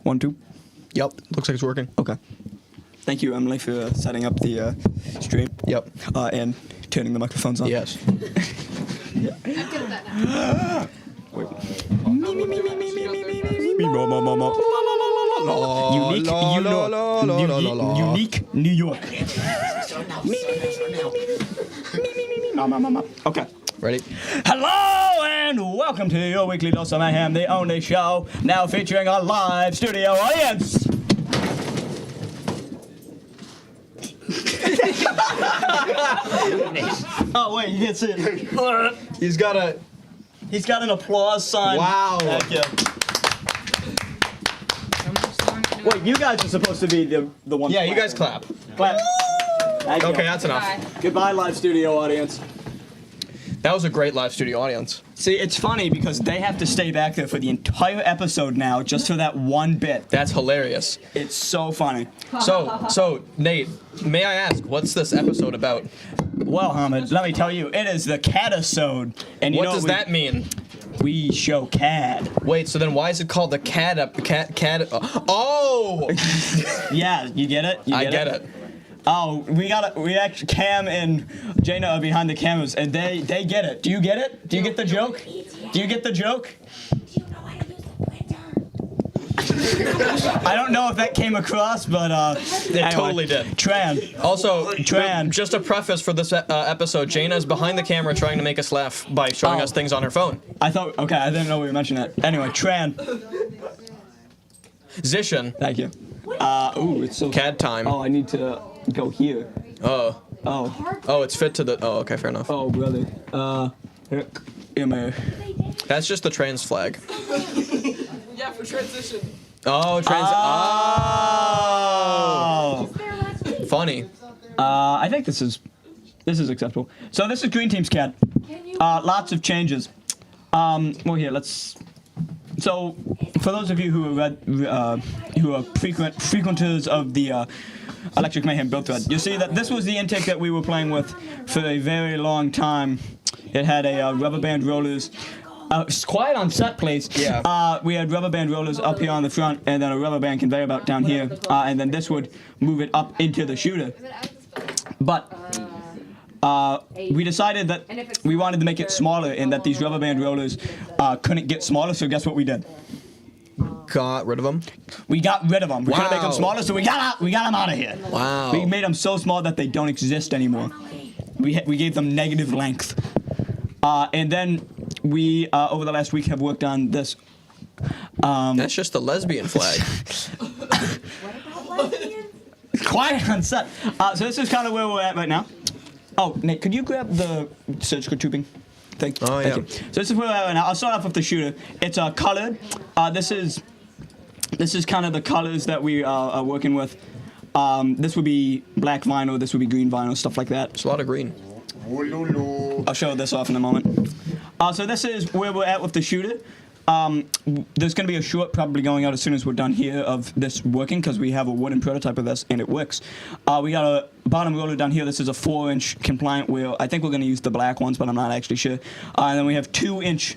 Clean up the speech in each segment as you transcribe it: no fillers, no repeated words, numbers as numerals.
1, 2. Yep, looks like it's working. Okay. Thank you, Emily, for setting up the stream. Yep. And turning the microphones on. Yes. I'm good at that now. Wait. Unique New York. Okay. Ready? Hello and welcome to your weekly dose of Mayhem, the only show now featuring a live studio audience. Oh wait, you can't see it. He's got an applause sign. Wow. Thank you. Wait, you guys are supposed to be the ones. Yeah, you guys clap. Clap. Thank you. Okay, that's enough. Bye. Goodbye, live studio audience. That was a great live studio audience. See, it's funny because they have to stay back there for the entire episode now just for that one bit. That's hilarious. It's so funny. So Nate, may I ask, what's this episode about? Well, Hamid, let me tell you, it is the Cadisode. And you What know does that mean? We show CAD. Wait, so then why is it called the CAD? Oh! Yeah, you get it? I get it. Oh, we actually, Cam and Jaina are behind the cameras, and they get it. Do you get it? Do you get the joke? Do you get the joke? Do you know how to use the printer? I don't know if that came across, but It totally did. Tran. Also, Tran. just a preface for this episode, Jaina is behind the camera trying to make us laugh by showing us things on her phone. I didn't know we were mentioning that. Anyway, Tran. Zishan, Thank you. Ooh, it's so. CAD time. Oh, I need to go here. Oh. Oh. Oh, it's fit to the. Oh, okay, fair enough. Oh, brother. That's just the trans flag. Yeah, for transition. Oh, Oh. Funny. I think this is acceptable. So this is Green Team's CAD. Lots of changes. Well, here let's. So, for those of you who are frequenters of the Electric Mayhem build thread, you see that this was the intake that we were playing with for a very long time. It had a rubber band rollers. It's quiet on set, please. Yeah. We had rubber band rollers up here on the front, and then a rubber band conveyor belt down here, and then this would move it up into the shooter. But we decided that we wanted to make it smaller, and that these rubber band rollers couldn't get smaller. So guess what we did? Got rid of them. We got rid of them. We couldn't make them Wow. smaller, so we got them out of here. Wow. We made them so small that they don't exist anymore. We gave them negative length. And then we, over the last week, have worked on this. That's just the lesbian flag. Quiet on set. So this is kind of where we're at right now. Oh, Nate, could you grab the surgical tubing thing? Oh, Thank yeah. you. So this is where we're at right now. I'll start off with the shooter. It's colored. This is kind of the colors that we are working with. This would be black vinyl. This would be green vinyl, stuff like that. It's a lot of green. I'll show this off in a moment. So this is where we're at with the shooter. There's going to be a short probably going out as soon as we're done here of this working because we have a wooden prototype of this and it works. We got a bottom roller down here. This is a 4-inch compliant wheel. I think we're going to use the black ones, but I'm not actually sure. And then we have 2-inch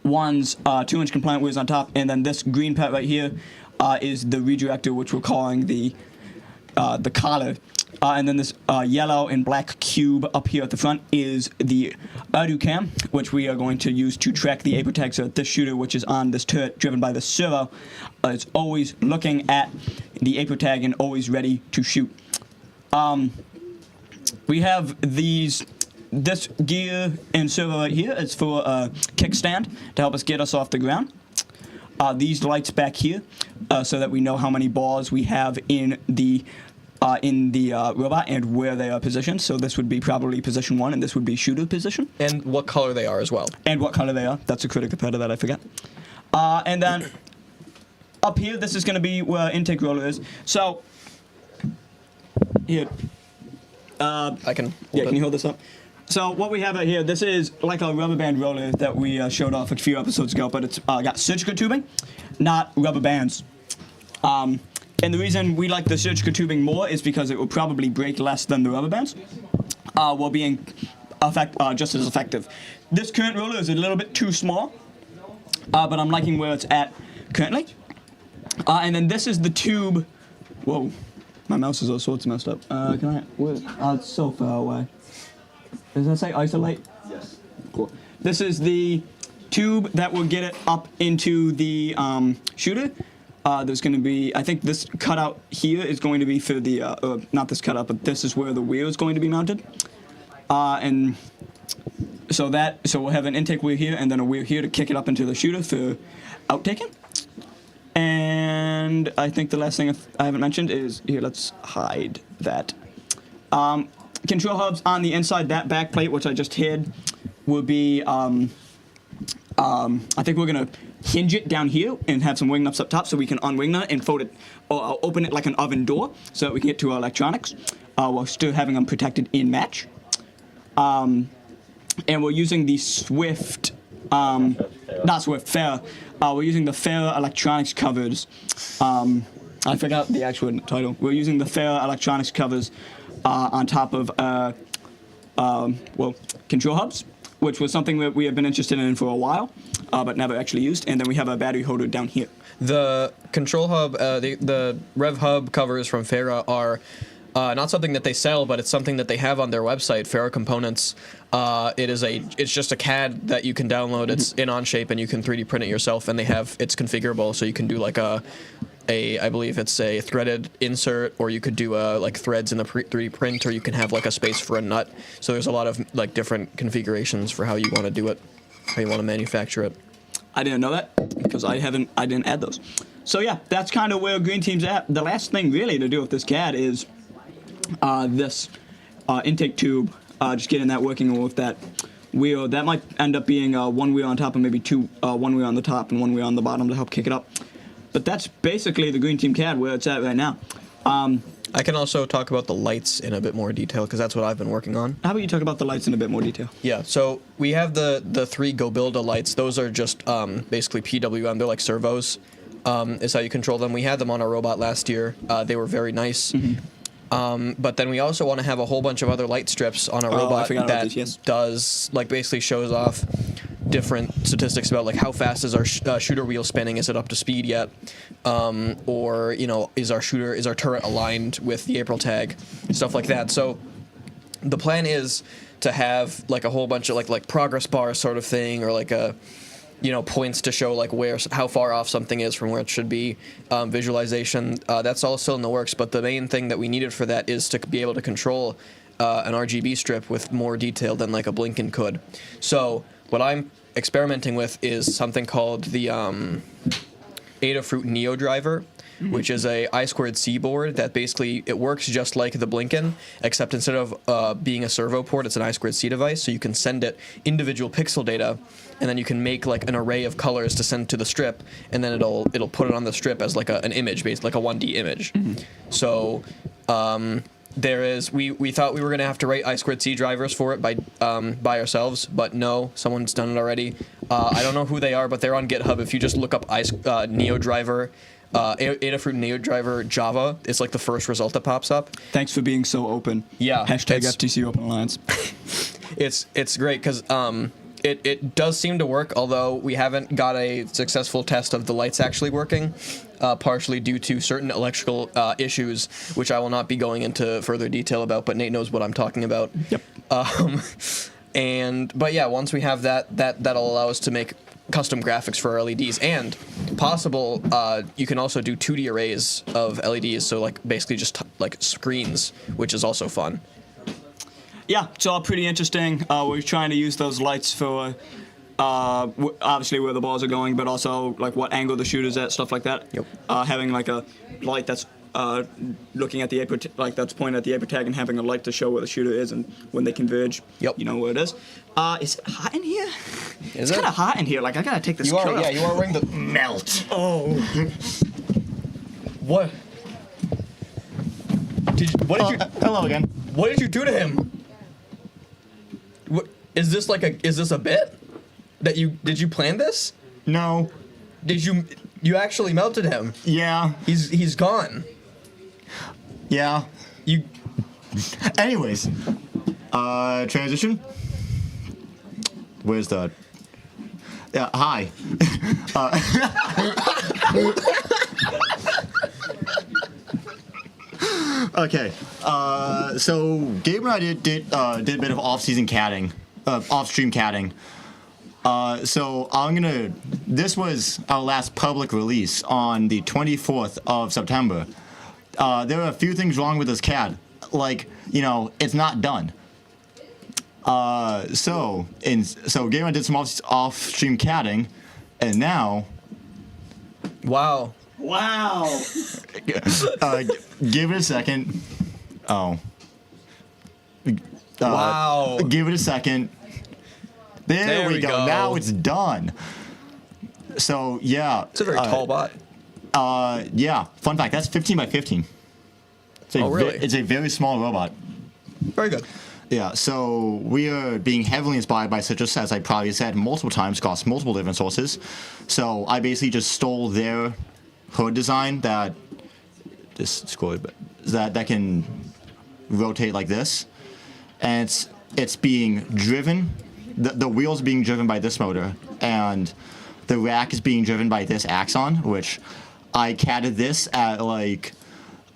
ones, 2-inch compliant wheels on top. And then this green part right here is the redirector, which we're calling the collar. And then this yellow and black cube up here at the front is the Urdu cam, which we are going to use to track the APO tag so that this shooter, which is on this turret driven by the servo, is always looking at the APO tag and always ready to shoot. We have this gear and servo right here. It's for a kickstand to help us get us off the ground. These lights back here so that we know how many balls we have in the robot and where they are positioned. So this would be probably position 1 and this would be shooter position. And what color they are as well. And what color they are. That's a critical part of that I forgot. And then up here, this is going to be where intake roller is. So here. I can. Yeah, can you hold this up? So what we have right here, this is like a rubber band roller that we showed off a few episodes ago, but it's got surgical tubing, not rubber bands. And the reason we like the surgical tubing more is because it will probably break less than the rubber bands, while being just as effective. This current roller is a little bit too small, but I'm liking where it's at currently. And then this is the tube. Whoa, my mouse is all sorts messed up. Can I? It's so far away. Does that say isolate? Yes. Cool. This is the tube that will get it up into the shooter. There's going to be, I think this cutout here is going to be for the, not this cutout, but this is where the wheel is going to be mounted. And so we'll have an intake wheel here and then a wheel here to kick it up into the shooter for outtaking. And I think the last thing I haven't mentioned is, here, let's hide that. Control hubs on the inside, that back plate, which I just hid, will be, I think we're going to hinge it down here and have some wing nuts up top so we can unwing that and fold it, or open it like an oven door so that we can get to our electronics while still having them protected in match. And we're using the Swift, not Swift, Fair. We're using the Fair electronics covers. I forgot the actual title. We're using the Fair electronics covers on top of, control hubs, which was something that we have been interested in for a while, but never actually used. And then we have a battery holder down here. The control hub, the Rev Hub covers from Farah are not something that they sell, but it's something that they have on their website, Farah Components. It's just a CAD that you can download. It's in Onshape, and you can 3D print it yourself. And it's configurable, so you can do like I believe it's a threaded insert, or you could do like threads in the 3D print, or you can have like a space for a nut. So there's a lot of like different configurations for how you want to do it, how you want to manufacture it. I didn't know that because I didn't add those. So yeah, that's kind of where Green Team's at. The last thing really to do with this CAD is this intake tube. Just getting that working with that wheel. That might end up being one wheel on top and maybe one wheel on the top and one wheel on the bottom to help kick it up. But that's basically the Green Team CAD where it's at right now. I can also talk about the lights in a bit more detail because that's what I've been working on. How about you talk about the lights in a bit more detail? Yeah, so we have the three Go Builda lights. Those are just basically PWM. They're like servos. Is how you control them. We had them on our robot last year. They were very nice. Mm-hmm. But then we also want to have a whole bunch of other light strips on our robot that does like basically shows off different statistics about like how fast is our shooter wheel spinning? Is it up to speed yet? Or is our turret aligned with the April tag? Stuff like that. So the plan is to have like a whole bunch of like progress bar sort of thing, or like a points to show like how far off something is from where it should be. Visualization. That's all still in the works. But the main thing that we needed for that is to be able to control an RGB strip with more detail than like a Blinken could. So what I'm experimenting with is something called the Adafruit Neo driver, which is a I2C board that basically it works just like the Blinken, except instead of being a servo port, it's an I2C device. So you can send it individual pixel data, and then you can make like an array of colors to send to the strip, and then it'll put it on the strip as like an image, based like a 1D image. So we thought we were going to have to write I2C drivers for it by ourselves, but no, someone's done it already. I don't know who they are, but they're on GitHub. If you just look up Neo driver, Adafruit Neo driver Java, it's like the first result that pops up. Thanks for being so open. Yeah. Hashtag FTC Open Alliance. It's great because it does seem to work, although we haven't got a successful test of the lights actually working, partially due to certain electrical issues, which I will not be going into further detail about, but Nate knows what I'm talking about. Yep. But yeah, once we have that'll allow us to make custom graphics for our LEDs, and possible you can also do 2D arrays of LEDs, so like basically just like screens, which is also fun. Yeah, it's all pretty interesting. We're trying to use those lights for obviously where the balls are going, but also like what angle the shooter's at, stuff like that. Yep. Having like a light that's looking at the that's pointing at the April tag, and having a light to show where the shooter is and when they converge. Yep. You know where it is. Is it hot in here? It's kind of hot in here. Like I gotta take this coat off. Yeah, you are wearing the Melt. Oh. What? What did you? Hello again. What did you do to him? What is this like is this a bit? Did you plan this? No. Did you actually melted him? Yeah. He's gone. Yeah. You. Anyways, transition. Where's the? Yeah. Hi. Okay. So Gabe and I did a bit of off-season catting, off-stream catting. So this was our last public release on the 24th of September. There were a few things wrong with this CAD. Like, it's not done. So Gabe and I did some off-stream catting, and now, Wow. Wow. give it a second. Oh. Wow. Give it a second. There we go. Now it's done. So yeah. It's a very tall bot. Yeah. Fun fact. That's 15 by 15. Oh, really? It's a very small robot. Very good. Yeah. So we are being heavily inspired by Citrus, as I probably said multiple times, across multiple different sources. So I basically just stole their hood design that can rotate like this, and it's being driven. The wheel's being driven by this motor, and the rack is being driven by this axon, which I catted this at like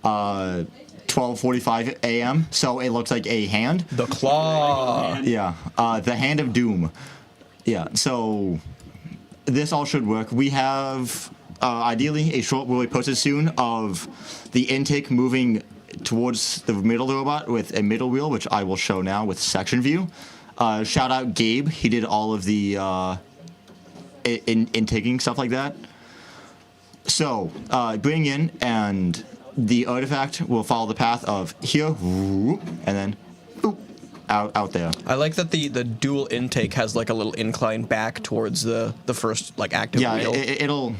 12:45 a.m. So it looks like a hand. The claw. Yeah, the hand of doom. Yeah, so this all should work. We have ideally a short will be posted soon of the intake moving towards the middle of the robot with a middle wheel, which I will show now with section view. Shout out Gabe. He did all of the intaking stuff like that. So bring in, and the artifact will follow the path of here, and then out there. I like that the dual intake has like a little incline back towards the first like active wheel. It'll.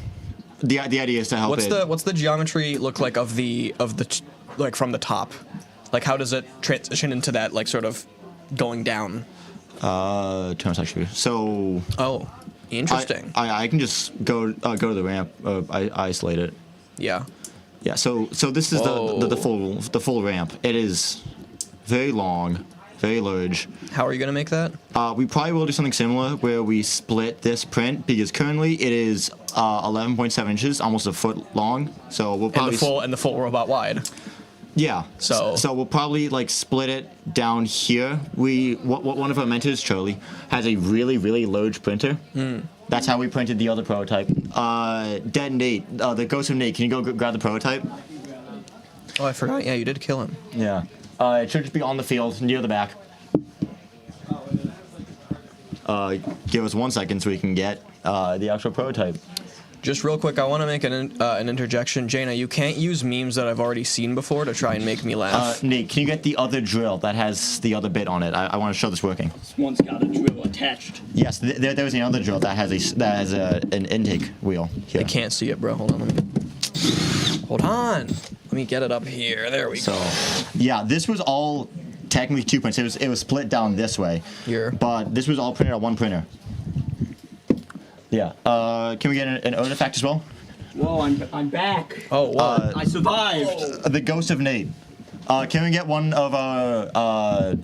The idea is to help. What's the geometry look like of the like from the top? Like how does it transition into that like sort of going down? Turn section. So. Oh, interesting. I can just go to the ramp. I isolate it. Yeah. Yeah. So this is the full ramp. It is very long, very large. How are you gonna make that? We probably will do something similar where we split this print, because currently it is 11.7 inches, almost a foot long. So we'll probably And the full robot wide. Yeah. So we'll probably like split it down here. One of our mentors, Charlie, has a really, really large printer. That's how we printed the other prototype. Dead Nate, the ghost of Nate. Can you go grab the prototype? Oh, I forgot. Yeah, you did kill him. Yeah. It should just be on the field near the back. Give us 1 second so we can get the actual prototype. Just real quick, I want to make an interjection. Jaina, you can't use memes that I've already seen before to try and make me laugh. Nate, can you get the other drill that has the other bit on it? I want to show this working. This one's got a drill attached. Yes, there's another drill that has an intake wheel here. I can't see it, bro. Hold on. Let me get it up here. There we go. So, yeah, this was all technically 2 prints. It was split down this way. Here. But this was all printed on one printer. Yeah. Can we get an artifact as well? Whoa, I'm back. Oh, wow. I survived. The ghost of Nate. Can we get one of our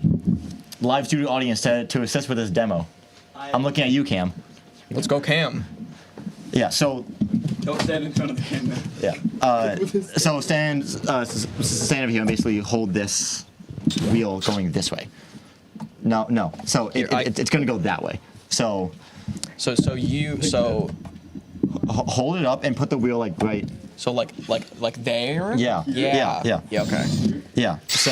live studio audience to assist with this demo? I'm looking at you, Cam. Let's go, Cam. Yeah. So. Don't stand in front of the camera. Yeah. So stand over here and basically hold this wheel going this way. No. So it's going to go that way. So hold it up and put the wheel like right. So like there. Yeah. Yeah. Okay. Yeah. So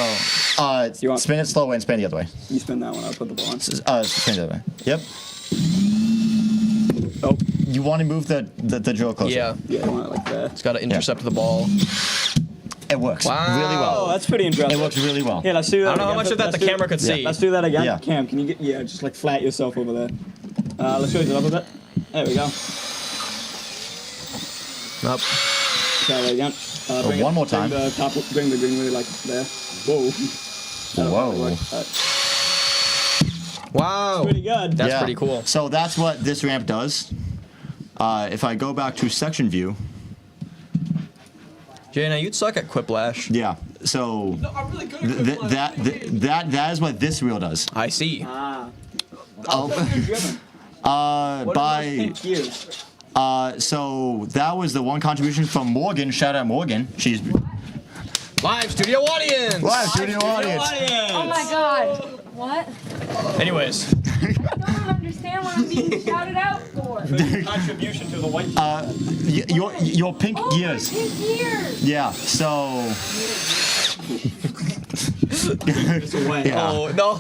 spin it slow and spin the other way. You spin that one. I'll put the ball on. Spin the other way. Yep. Oh. You want to move the drill closer. Yeah. Yeah, I want it like that. It's got to intercept the ball. It works really Oh, well. that's pretty impressive. It works really well. Yeah, let's do that. I don't know how much of that the camera could see. Let's do that again. Yeah. Cam, can you get just like flat yourself over there? Let's raise it up a bit. There we go. Up. Try that again. One more time. Bring the green wheel like there. Whoa. Whoa. Wow. Pretty good. That's pretty cool. So that's what this ramp does. If I go back to section view. Jaina, you'd suck at Quiplash. Yeah. So No, I'm really good at that is what this wheel does. I see. Ah. Oh. What are those pink gears? So that was the one contribution from Morgan. Shout out Morgan. She's Live studio audience. live studio audience. Oh my god. What? Anyways, I don't understand what I'm being shouted out for. Contribution to the white. Your pink Oh, gears. my pink ears. Yeah. So. Yeah. oh no.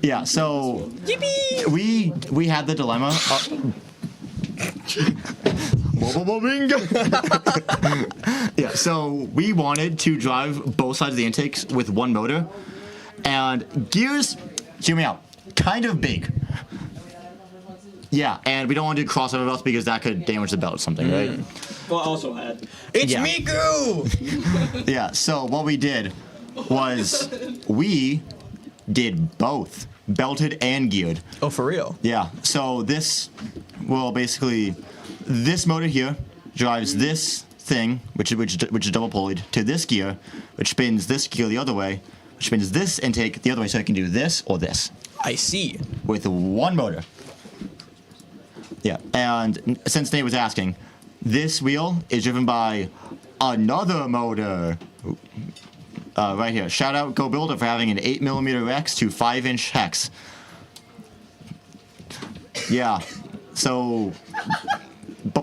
Yeah. So. Yippee! We had the dilemma. Yeah, so we wanted to drive both sides of the intakes with one motor, and gears, hear me out, kind of big. Yeah, and we don't want to do crossover belts because that could damage the belt or something, right? Well, I also had. It's Yeah. Miku. Yeah, so what we did was we did both, belted and geared. Oh, for real? Yeah, so this, well, basically, this motor here drives this thing, which is double pulleyed, to this gear, which spins this gear the other way, which spins this intake the other way, so I can do this or this I see. with one motor. Yeah, and since Nate was asking, this wheel is driven by another motor. Right here. Shout out Go Builder for having an 8mm X to 5-inch hex. Yeah, so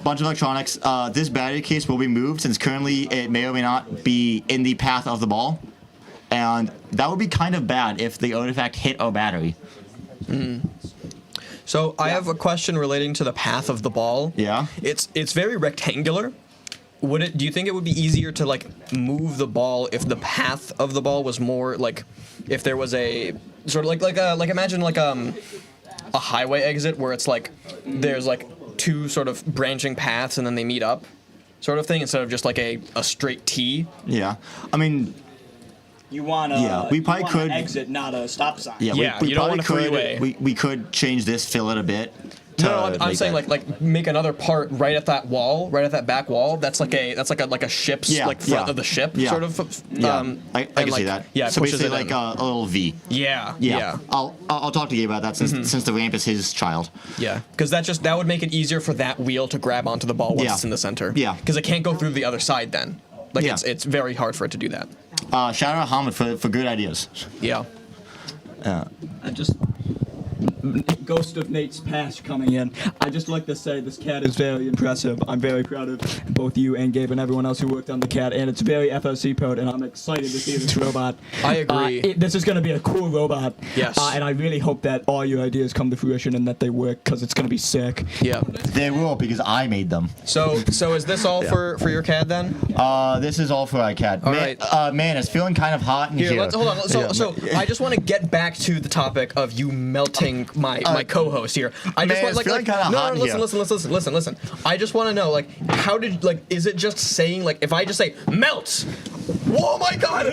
bunch of electronics. This battery case will be moved since currently it may or may not be in the path of the ball, and that would be kind of bad if the artifact hit our battery. So I have a question relating to the path of the ball. Yeah. It's very rectangular. Do you think it would be easier to like move the ball if the path of the ball was more like, if there was a sort of like imagine like a highway exit where it's like there's like two sort of branching paths and then they meet up, sort of thing, instead of just like a straight T. Yeah, I mean, You want to. Yeah, we probably could- exit, not a stop sign. yeah, Yeah, we you don't probably want a freeway. could. We could change this, fill it a bit. To No, I'm make saying that- like make another part right at that wall, right at that back wall. That's like a ship's Yeah, like front yeah. of the ship, Yeah. sort of. Yeah, I and, can like, see that. Yeah, so pushes basically it like in. a little V. Yeah, Yeah. yeah. I'll talk to Gabe about that since the ramp is his child. Yeah, because that would make it easier for that wheel to grab onto the ball once Yeah. it's in the center. Yeah. because it can't go through the other side then. Like Yeah. it's very hard for it to do that. Shout out Hamid for good ideas. Yeah. I just. Ghost of Nate's past coming in. I just like to say this cat is very impressive. I'm very proud of both you and Gabe and everyone else who worked on the cat, and it's very FOC powered, and I'm excited to see this robot. I agree. This is going to be a cool robot. Yes. And I really hope that all your ideas come to fruition and that they work, because it's going to be sick. Yeah. They will because I made them. So is this all for your CAD then? This is all for iCAD. All man, right. Man, it's feeling kind of hot in here. Here, hold on. Yeah. So I just want to get back to the topic of you melting my co-host here. I just man, want it's feeling kinda hot in here. listen. I just want to know, like, how did, like, is it just saying, like, if I just say melt? Oh my god!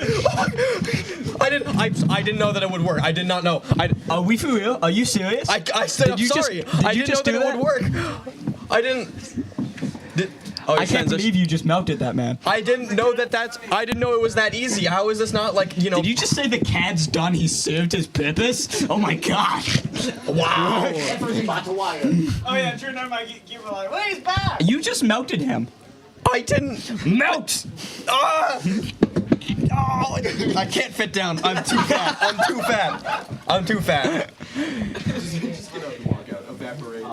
I didn't know that it would work. I did not know. Are we for real? Are you serious? I said I'm sorry. I didn't know that it would work. I didn't. Oh, I can't believe you just melted that, man. I didn't know I didn't know it was that easy. How is this not like, Did you just say the CAD's done? He served his purpose? Oh my god. Wow. Oh yeah, true. Never mind. You were like, wait, he's back. You just melted him. I didn't. Melt! Ah! Oh, I can't fit down. I'm too fat. I'm too fat. Just get up and walk out. Evaporate.